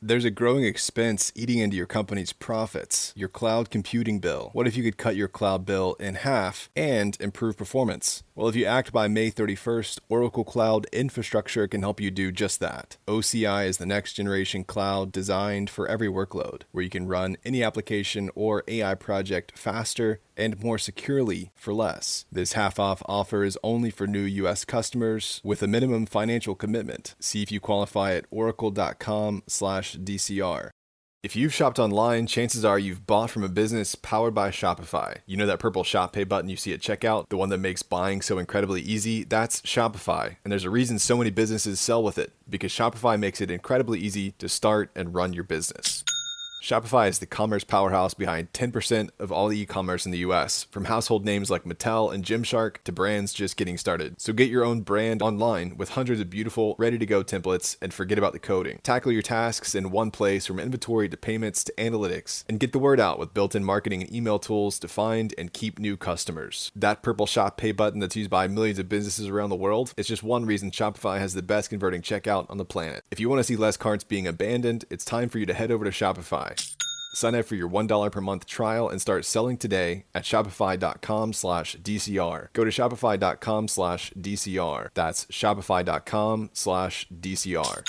There's a growing expense eating into your company's profits, your cloud computing bill. What if you could cut your cloud bill in half and improve performance? Well, if you act by May 31st, Oracle Cloud Infrastructure can help you do just that. OCI is the next generation cloud designed for every workload, where you can run any application or AI project faster and more securely for less. This half-off offer is only for new U.S. customers with a minimum financial commitment. See if you qualify at oracle.com/DCR. If you've shopped online, chances are you've bought from a business powered by Shopify. You know that purple Shop Pay button you see at checkout, the one that makes buying so incredibly easy? That's Shopify. And there's a reason so many businesses sell with it, because Shopify makes it incredibly easy to start and run your business. Shopify is the commerce powerhouse behind 10% of all e-commerce in the US, from household names like Mattel and Gymshark to brands just getting started. So get your own brand online with hundreds of beautiful, ready-to-go templates, and forget about the coding. Tackle your tasks in one place, from inventory to payments to analytics, and get the word out with built-in marketing and email tools to find and keep new customers. That purple Shop Pay button that's used by millions of businesses around the world is just one reason Shopify has the best converting checkout on the planet. If you want to see less carts being abandoned, it's time for you to head over to Shopify. Sign up for your $1 per month trial and start selling today at shopify.com/DCR. Go to shopify.com/DCR. That's shopify.com/DCR.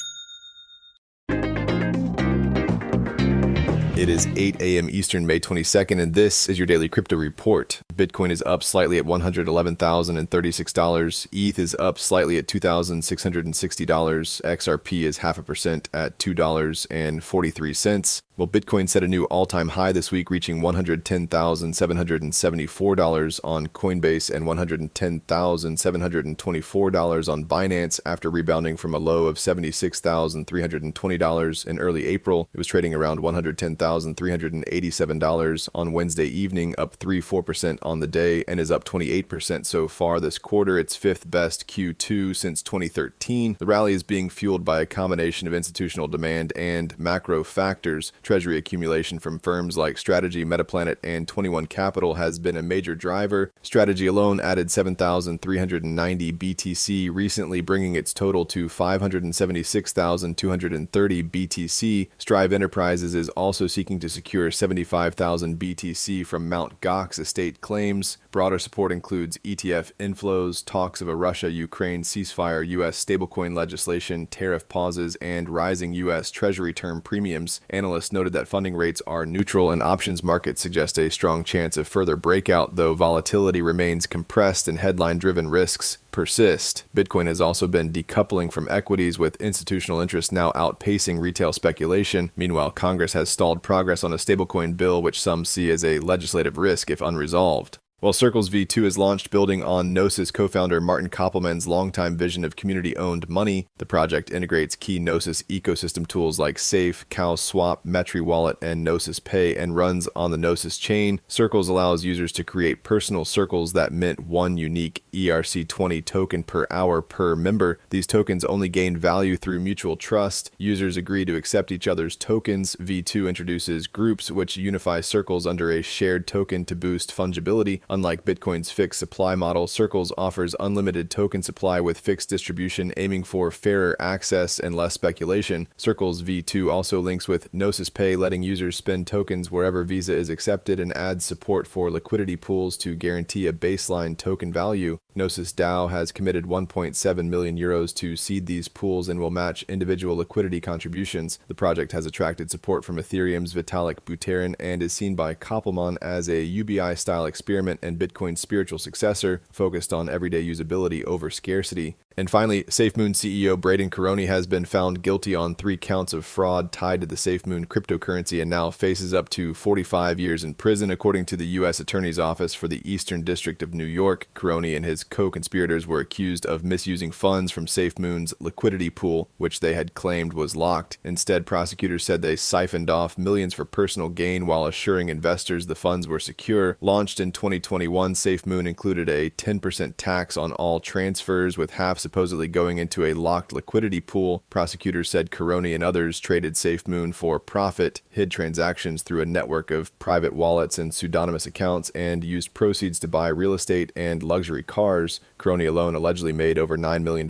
It is 8 a.m. Eastern, May 22nd, and this is your daily crypto report. Bitcoin is up slightly at $111,036. ETH is up slightly at $2,660. XRP is 0.5% at $2.43. Well, Bitcoin set a new all-time high this week, reaching $110,774 on Coinbase and $110,724 on Binance after rebounding from a low of $76,320 in early April. It was trading around $110,387 on Wednesday evening, up 3.4% on the day, and is up 28% so far this quarter, its fifth best Q2 since 2013. The rally is being fueled by a combination of institutional demand and macro factors. Treasury accumulation from firms like Strategy, Metaplanet, and 21 Capital has been a major driver. Strategy alone added 7,390 BTC recently, bringing its total to 576,230 BTC. Strive Enterprises is also seeking to secure 75,000 BTC from Mt. Gox estate claims. Broader support includes ETF inflows, talks of a Russia-Ukraine ceasefire, U.S. stablecoin legislation, tariff pauses, and rising U.S. Treasury term premiums. Analysts noted that funding rates are neutral and options markets suggest a strong chance of further breakout, though volatility remains compressed and headline-driven risks persist. Bitcoin has also been decoupling from equities, with institutional interest now outpacing retail speculation. Meanwhile, Congress has stalled progress on a stablecoin bill, which some see as a legislative risk if unresolved. Well, Circles V2 is launched building on Gnosis co-founder Martin Koppelman's longtime vision of community-owned money. The project integrates key Gnosis ecosystem tools like Safe, Cow Swap, Metri Wallet, and Gnosis Pay, and runs on the Gnosis chain. Circles allows users to create personal circles that mint one unique ERC20 token per hour per member. These tokens only gain value through mutual trust. Users agree to accept each other's tokens. V2 introduces groups, which unify circles under a shared token to boost fungibility. Unlike Bitcoin's fixed supply model, Circles offers unlimited token supply with fixed distribution, aiming for fairer access and less speculation. Circles V2 also links with Gnosis Pay, letting users spend tokens wherever Visa is accepted, and adds support for liquidity pools to guarantee a baseline token value. Gnosis DAO has committed 1.7 million euros to seed these pools and will match individual liquidity contributions. The project has attracted support from Ethereum's Vitalik Buterin and is seen by Koppelman as a UBI-style experiment and Bitcoin's spiritual successor, focused on everyday usability over scarcity. And finally, SafeMoon CEO Braden Caroni has been found guilty on 3 counts of fraud tied to the SafeMoon cryptocurrency and now faces up to 45 years in prison, according to the U.S. Attorney's Office for the Eastern District of New York. Caroni and his co-conspirators were accused of misusing funds from SafeMoon's liquidity pool, which they had claimed was locked. Instead, prosecutors said they siphoned off millions for personal gain while assuring investors the funds were secure. Launched in 2021, SafeMoon included a 10% tax on all transfers, with half supposedly going into a locked liquidity pool. Prosecutors said Caroni and others traded SafeMoon for profit, hid transactions through a network of private wallets and pseudonymous accounts, and used proceeds to buy real estate and luxury cars. Caroni alone allegedly made over $9 million.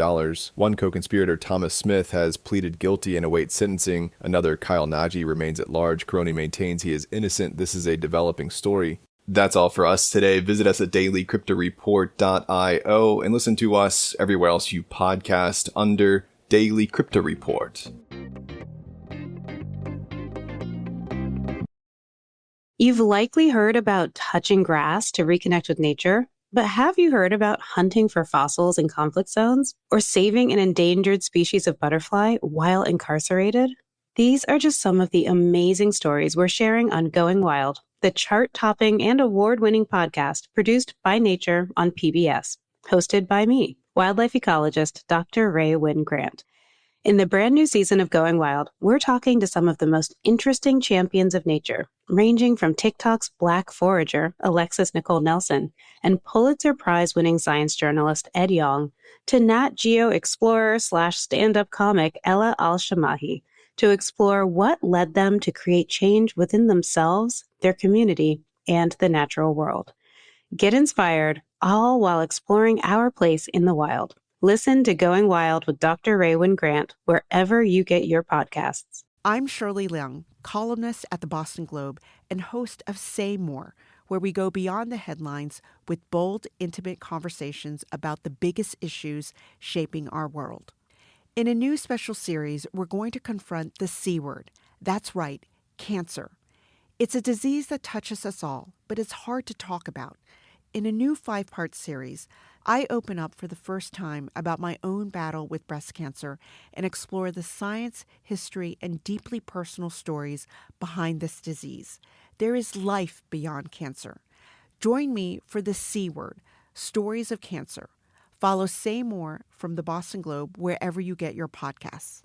One co-conspirator, Thomas Smith, has pleaded guilty and awaits sentencing. Another, Kyle Nagy, remains at large. Caroni maintains he is innocent. This is a developing story. That's all for us today. Visit us at dailycryptoreport.io and listen to us everywhere else you podcast under Daily Crypto Report. You've likely heard about touching grass to reconnect with nature, but have you heard about hunting for fossils in conflict zones or saving an endangered species of butterfly while incarcerated? These are just some of the amazing stories we're sharing on Going Wild, the chart-topping and award-winning podcast produced by Nature on PBS, hosted by me, wildlife ecologist Dr. Ray Wynn Grant. In the brand new season of Going Wild, we're talking to some of the most interesting champions of nature, ranging from TikTok's Black Forager, Alexis Nicole Nelson, and Pulitzer Prize-winning science journalist Ed Yong, to Nat Geo explorer / stand-up comic Ella Al-Shamahi, to explore what led them to create change within themselves, their community, and the natural world. Get inspired, all while exploring our place in the wild. Listen to Going Wild with Dr. Ray Wynn Grant wherever you get your podcasts. I'm Shirley Leung, columnist at the Boston Globe and host of Say More, where we go beyond the headlines with bold, intimate conversations about the biggest issues shaping our world. In a new special series, we're going to confront the C word. That's right, cancer. It's a disease that touches us all, but it's hard to talk about. In a new 5-part series, I open up for the first time about my own battle with breast cancer and explore the science, history, and deeply personal stories behind this disease. There is life beyond cancer. Join me for the C word, Stories of Cancer. Follow Say More from the Boston Globe wherever you get your podcasts.